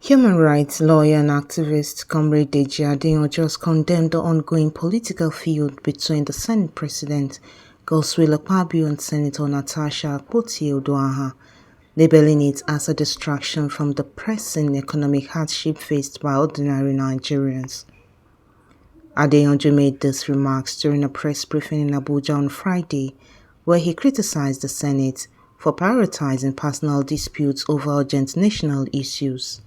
Human rights lawyer and activist Comrade Deji Adeyanju just condemned the ongoing political feud between the Senate President Godswill Akpabio and Senator Natasha Akpoti-Uduaghan, labeling it as a distraction from the pressing economic hardship faced by ordinary Nigerians. Adeyanju made these remarks during a press briefing in Abuja on Friday, where he criticized the Senate for prioritizing personal disputes over urgent national issues.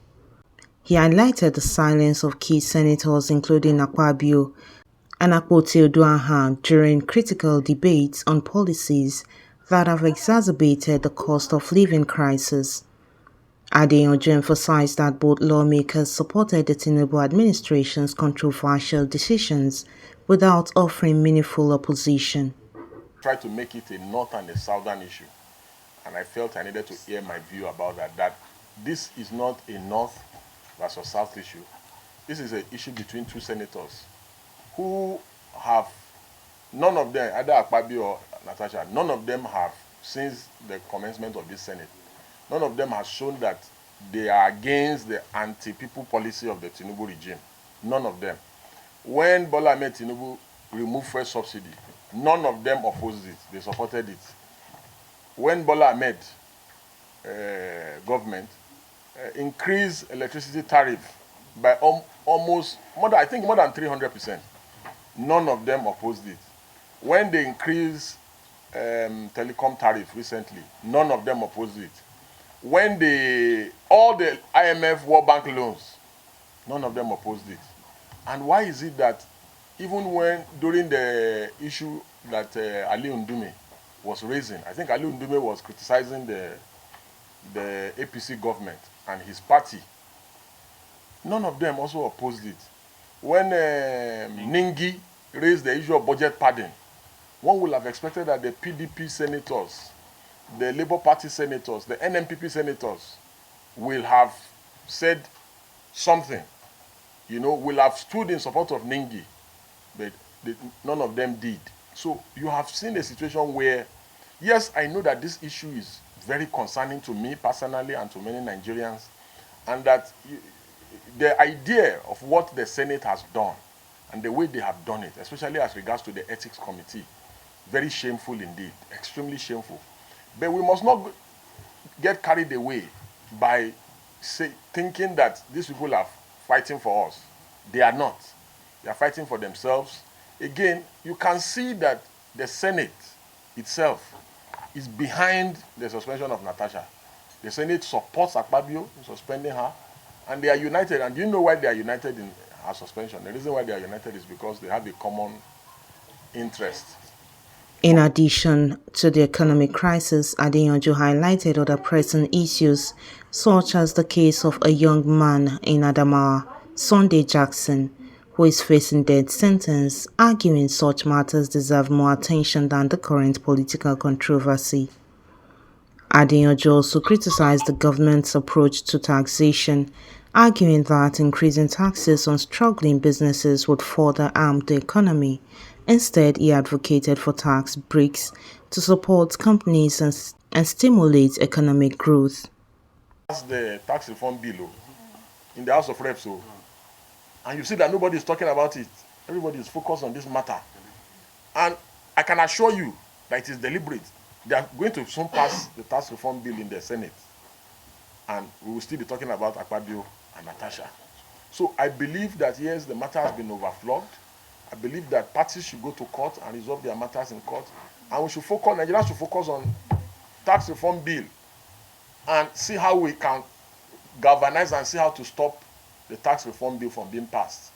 He highlighted the silence of key senators including Akpabio and Akpoti-Uduaghan during critical debates on policies that have exacerbated the cost of living crisis. Adeyanju emphasized that both lawmakers supported the Tinubu administration's controversial decisions without offering meaningful opposition. Try to make it a north and a southern issue, and I felt I needed to hear my view about that this is not a north versus south issue. This is an issue between two senators who have, none of them, either Akpabio or Natasha, none of them have, since the commencement of this Senate, none of them has shown that they are against the anti-people policy of the Tinubu regime. None of them. When Bola Ahmed Tinubu removed fuel subsidy, none of them opposed it. They supported it. When Bola Ahmed government increased electricity tariff by almost more than 300%, none of them opposed it. When they increased telecom tariff recently, none of them opposed it. When all the IMF World Bank loans, none of them opposed it. And why is it that even when during the issue that Ali Ndume was raising, I think Ali Ndume was criticizing the APC government and his party, none of them also opposed it. When Ningi raised the issue of budget padding, one would have expected that the PDP senators, the Labour Party senators, the NNPP senators will have said something, will have stood in support of Ningi, but none of them did. So you have seen a situation where, yes, I know that this issue is very concerning to me personally and to many Nigerians, and that the idea of what the Senate has done and the way they have done it, especially as regards to the Ethics Committee, very shameful indeed, extremely shameful. But we must not get carried away by thinking that these people are fighting for us. They are not. They are fighting for themselves. Again, you can see that the Senate itself is behind the suspension of Natasha. The Senate supports Akpabio in suspending her, and they are united. And do you know why they are united in her suspension? The reason why they are united is because they have a common interest. In addition to the economic crisis, Adeyanju highlighted other pressing issues, such as the case of a young man in Adamawa, Sunday Jackson, who is facing death sentence, arguing such matters deserve more attention than the current political controversy. Adeyanju also criticized the government's approach to taxation, arguing that increasing taxes on struggling businesses would further harm the economy. Instead, he advocated for tax breaks to support companies and stimulate economic growth. That's the tax reform bill in the House of Reps. And you see that nobody is talking about it. Everybody is focused on this matter. And I can assure you that it is deliberate. They are going to soon pass the tax reform bill in the Senate. And we will still be talking about Akpabio and Natasha. So I believe that, yes, the matter has been overflowed. I believe that parties should go to court and resolve their matters in court. And we should focus, Nigerians should focus on tax reform bill and see how we can galvanize and see how to stop the tax reform bill from being passed.